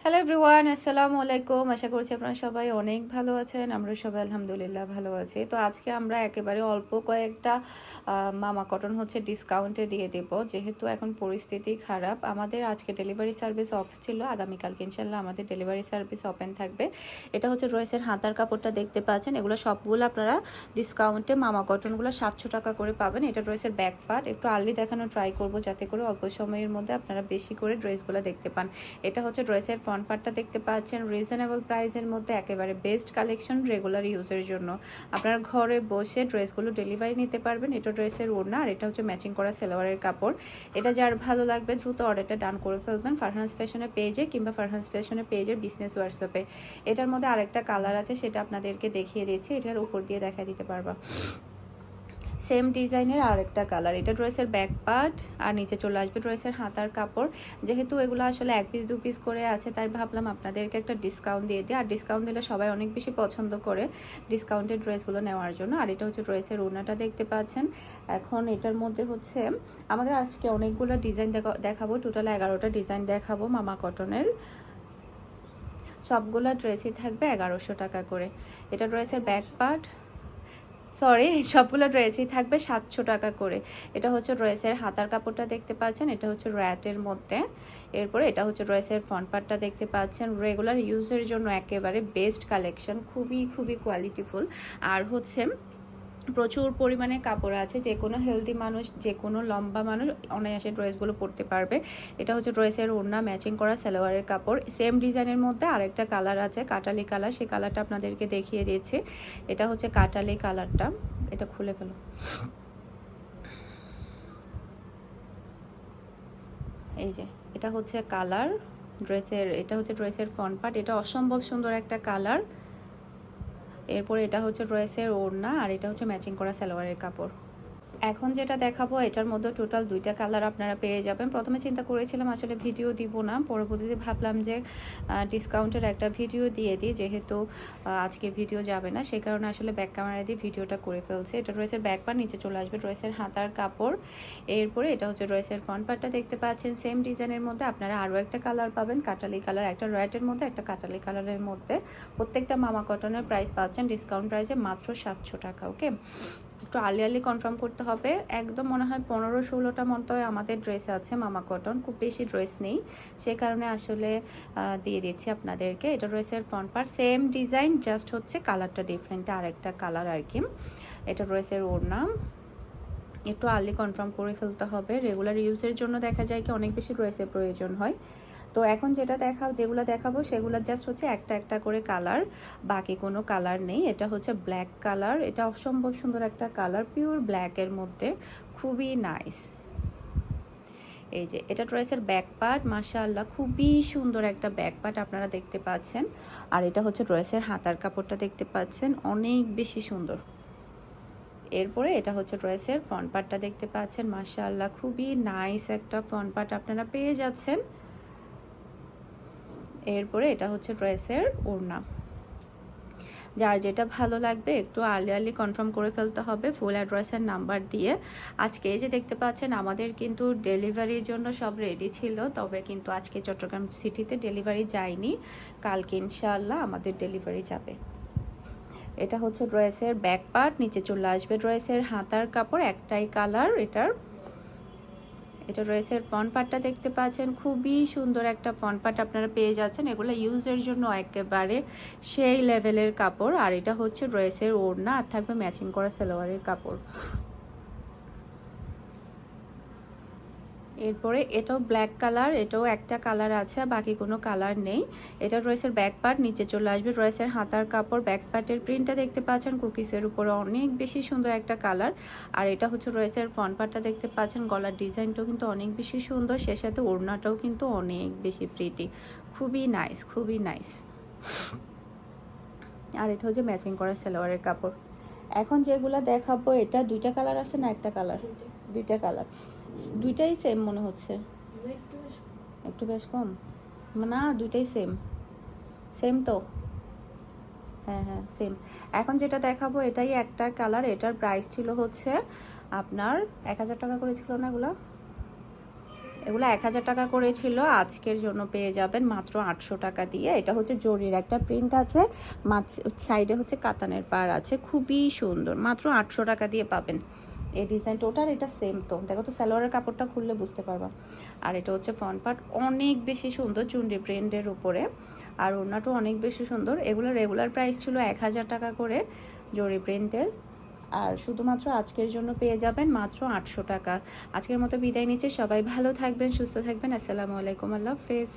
Hello everyone, আসসালামু আলাইকুম। আশা করছি আপনারা সবাই অনেক ভালো আছেন। আমরা সবাই আলহামদুলিল্লাহ ভালো আছি। তো আজকে আমরা একেবারে অল্প কয়েকটা মামা কটন হচ্ছে ডিসকাউন্টে দিয়ে দেব, যেহেতু এখন পরিস্থিতি খারাপ। আমাদের আজকে ডেলিভারি সার্ভিস অফ ছিল, আগামীকালকে ইনশাল্লাহ আমাদের ডেলিভারি সার্ভিস ওপেন থাকবে। এটা হচ্ছে ড্রেসের হাতার কাপড়টা দেখতে পাচ্ছেন, এগুলো সবগুলো আপনারা ডিসকাউন্টে মামা কটনগুলো 700 টাকা করে পাবেন। এটা ড্রেসের ব্যাক পার্ট, একটু আর্লি দেখানো ট্রাই করব যাতে করে অল্প সময়ের মধ্যে আপনারা বেশি করে ড্রেসগুলো দেখতে পান। এটা হচ্ছে ড্রেসের ফ্রন্ট পার্টটা দেখতে পাচ্ছেন, রিজনেবল প্রাইসের মধ্যে একেবারে বেস্ট কালেকশন রেগুলার ইউজের জন্য। আপনার ঘরে বসে ড্রেসগুলো ডেলিভারি নিতে পারবেন। এটা ড্রেসের ওড়না, আর এটা হচ্ছে ম্যাচিং করা সালোয়ারের কাপড়। এটা যার ভালো লাগবে দ্রুত অর্ডারটা ডান করে ফেলবেন ফারহানস ফ্যাশনের পেজে কিংবা ফারহানস ফ্যাশনের পেজের বিজনেস হোয়াটসঅ্যাপে। এটার মধ্যে আরেকটা কালার আছে, সেটা আপনাদেরকে দেখিয়ে দিচ্ছি, এটার উপর দিয়ে দেখা দিতে পারবা। সেম ডিজাইনের আরেকটা কালার। এটা ড্রেসের ব্যাক পার্ট, আর নিচে চলে আসবে ড্রেসের হাতার কাপড়। যেহেতু এগুলো আসলে 1 পিস 2 পিস করে আছে, তাই ভাবলাম আপনাদেরকে একটা ডিসকাউন্ট দিয়ে দিই। আর ডিসকাউন্ট দিলে সবাই অনেক বেশি পছন্দ করে ডিসকাউন্টের ড্রেসগুলো নেওয়ার জন্য। আর এটা হচ্ছে ড্রেসের ওড়নাটা দেখতে পাচ্ছেন। এখন এটার মধ্যে হচ্ছে আমাদের আজকে অনেকগুলো ডিজাইন দেখাবো, টোটাল 11টা ডিজাইন দেখাবো মামা কটনের। সবগুলো ড্রেসই থাকবে 1100 টাকা করে। এটা ড্রেসের ব্যাক পার্ট, সরি, সবগুলো ড্রেসই থাকবে 700 টাকা করে। এটা হচ্ছে ড্রেসের হাতার কাপড়টা দেখতে পাচ্ছেন, এটা হচ্ছে র্যাটের মধ্যে। এরপরে এটা হচ্ছে ড্রেসের ফ্রন্ট পার্টটা দেখতে পাচ্ছেন, রেগুলার ইউজের জন্য একেবারে বেস্ট কালেকশন, খুবই খুবই কোয়ালিটিফুল। আর হচ্ছে প্রচুর পরিমাণে কাপড় আছে, যে কোনো হেলদি মানুষ, যে কোনো লম্বা মানুষ অনায়াসে ড্রেসগুলো পরতে পারবে। এটা হচ্ছে ড্রেসের ওড়না, ম্যাচিং করা সালোয়ারের কাপড়। সেম ডিজাইনের মধ্যে আরেকটা কালার আছে, কাটালি কালার, সেই কালারটা আপনাদেরকে দেখিয়ে দিয়েছি। এটা হচ্ছে কাটালি কালারটা, এটা খুলে ফেলো। এই যে এটা হচ্ছে কালার ড্রেসের, এটা হচ্ছে ড্রেসের ফ্রন্ট পার্ট, এটা অসম্ভব সুন্দর একটা কালার। এরপর এটা হচ্ছে ড্রেসের ওড়না, আর এটা হচ্ছে ম্যাচিং করা সালোয়ারের কাপড়। এখন যেটা দেখাবো এটার মধ্যে টোটাল 2টা কালার আপনারা পেয়ে যাবেন। প্রথমে চিন্তা করেছিলাম আসলে ভিডিও দিব না, পরবর্তীতে ভাবলাম যে ডিসকাউন্টের একটা ভিডিও দিয়ে দিই, যেহেতু আজকে ভিডিও যাবে না, সেই কারণে আসলে ব্যাক ক্যামেরা দিয়ে ভিডিওটা করে ফেলছে। এটা ড্রেসের ব্যাক পার্ট, নিচে চলে আসবে ড্রেসের হাতার কাপড়। এরপরে এটা হচ্ছে ড্রেসের ফ্রন্ট পার্টটা দেখতে পাচ্ছেন, সেম ডিজাইনের মধ্যে আপনারা আরও একটা কালার পাবেন, কাটালি কালার, একটা রেডের মধ্যে একটা কাটালি কালারের মধ্যে। প্রত্যেকটা মামা কটনের প্রাইস পাচ্ছেন ডিসকাউন্ট প্রাইসে মাত্র 700 টাকা। ওকে, একটু আর্লি কনফার্ম করতে হবে। একদম মনে হয় 15-16টা মতো আমাদের ড্রেস আছে মামা কটন, খুব বেশি ড্রেস নেই, সে কারণে আসলে দিয়ে দিচ্ছি আপনাদেরকে। এটা ড্রেসের front part, same design, just হচ্ছে কালারটা ডিফারেন্ট, আরেকটা কালার আর কি। এটা ড্রেসের ওড়না, একটু আর্লি কনফার্ম করে ফেলতে হবে। রেগুলার ইউজের জন্য দেখা যায় কি অনেক বেশি ড্রেসের প্রয়োজন হয়। তো এখন যেগুলো দেখাবো সেগুলো জাস্ট হচ্ছে একটা একটা করে কালার, বাকি কোনো কালার নেই। এটা হচ্ছে ব্ল্যাক কালার, এটা অসম্ভব সুন্দর একটা কালার, পিওর ব্ল্যাকের মধ্যে, খুবই নাইস। এই যে এটা ড্রেসের ব্যাক পার্ট, মাশাআল্লাহ খুবই সুন্দর একটা ব্যাক পার্ট আপনারা দেখতে পাচ্ছেন। আর এটা হচ্ছে ড্রেসের হাতার কাপড়টা দেখতে পাচ্ছেন, অনেক বেশি সুন্দর। এরপরে এটা হচ্ছে ড্রেসের ফ্রন্ট পার্টটা দেখতে পাচ্ছেন, মাশাআল্লাহ খুবই নাইস একটা ফ্রন্ট পার্ট আপনারা পেয়ে যাচ্ছেন। এরপরে এটা হচ্ছে ড্রেসের ওড়না। যার যেটা ভালো লাগবে একটু আর্লি কনফার্ম করে ফেলতে হবে ফুল অ্যাড্রেসের নাম্বার দিয়ে। আজকে এই যে দেখতে পাচ্ছেন আমাদের কিন্তু ডেলিভারির জন্য সব রেডি ছিল, তবে কিন্তু আজকে চট্টগ্রাম সিটিতে ডেলিভারি যায়নি, কালকে ইনশাআল্লাহ আমাদের ডেলিভারি যাবে। এটা হচ্ছে ড্রেসের ব্যাক পার্ট, নিচে চলে আসবে ড্রেসের হাতার কাপড়, একটাই কালার এটার। এটা ড্রেসের ফ্রন্ট পার্টটা দেখতে পাচ্ছেন, খুবই সুন্দর একটা ফ্রন্ট পার্ট আপনারা পেয়ে যাচ্ছেন। এগুলো ইউজের জন্য একেবারে সেই লেভেলের কাপড়। আর এটা হচ্ছে ড্রেসের ওড়না, আর থাকবে ম্যাচিং করা সালোয়ারের কাপড়। এরপরে এটাও ব্ল্যাক কালার, এটাও একটা কালার আছে, বাকি কোনো কালার নেই। এটা ড্রেসের ব্যাক পার্ট, নিচে চলে আসবে ড্রেসের হাতার কাপড়। ব্যাক পার্টের প্রিন্টটা দেখতে পাচ্ছেন কুকিসের উপরে, অনেক বেশি সুন্দর একটা কালার। আর এটা হচ্ছে ড্রেসের ফ্রন্ট পার্টটা দেখতে পাচ্ছেন, গলার ডিজাইনটাও কিন্তু অনেক বেশি সুন্দর, সে সাথে ওড়নাটাও কিন্তু অনেক বেশি প্রিটি, খুবই নাইস, খুবই নাইস। আর এটা হচ্ছে ম্যাচিং করা সালোয়ারের কাপড়। এখন যেগুলো দেখাবো এটা 2টা কালার আছে না একটা কালার? 2টা কালার, 2টাই সেম মনে হচ্ছে, একটু বেশ কম না, 2টাই সেম, সেম তো, হ্যাঁ হ্যাঁ সেম। এখন যেটা দেখাবো এটাই একটা কালার, এটার প্রাইস ছিল হচ্ছে আপনার 1000 টাকা করে ছিল না এগুলো? এগুলো 1000 টাকা করে ছিল, আজকের জন্য পেয়ে যাবেন মাত্র 800 টাকা দিয়ে। এটা হচ্ছে জরির একটা প্রিন্ট আছে, মাঝ সাইডে হচ্ছে কাতানের পাড় আছে, খুবই সুন্দর, মাত্র 800 টাকা দিয়ে পাবেন এই ডিজাইনটা। ওটার এটা সেম তো, দেখো তো সালোয়ারের কাপড়টা খুললে বুঝতে পারবা। আর এটা হচ্ছে ফ্রন্ট পার্ট, অনেক বেশি সুন্দর চুন্ডি প্রিন্টের উপরে, আর ওড়নাটাও অনেক বেশি সুন্দর। এগুলো রেগুলার প্রাইস ছিল 1000 টাকা করে জরি প্রিন্টের, আর শুধুমাত্র আজকের জন্য পেয়ে যাবেন মাত্র 800 টাকা। আজকের মতো বিদায় নিচ্ছি, সবাই ভালো থাকবেন, সুস্থ থাকবেন। আসসালামু আলাইকুম, আল্লাহ হাফেজ।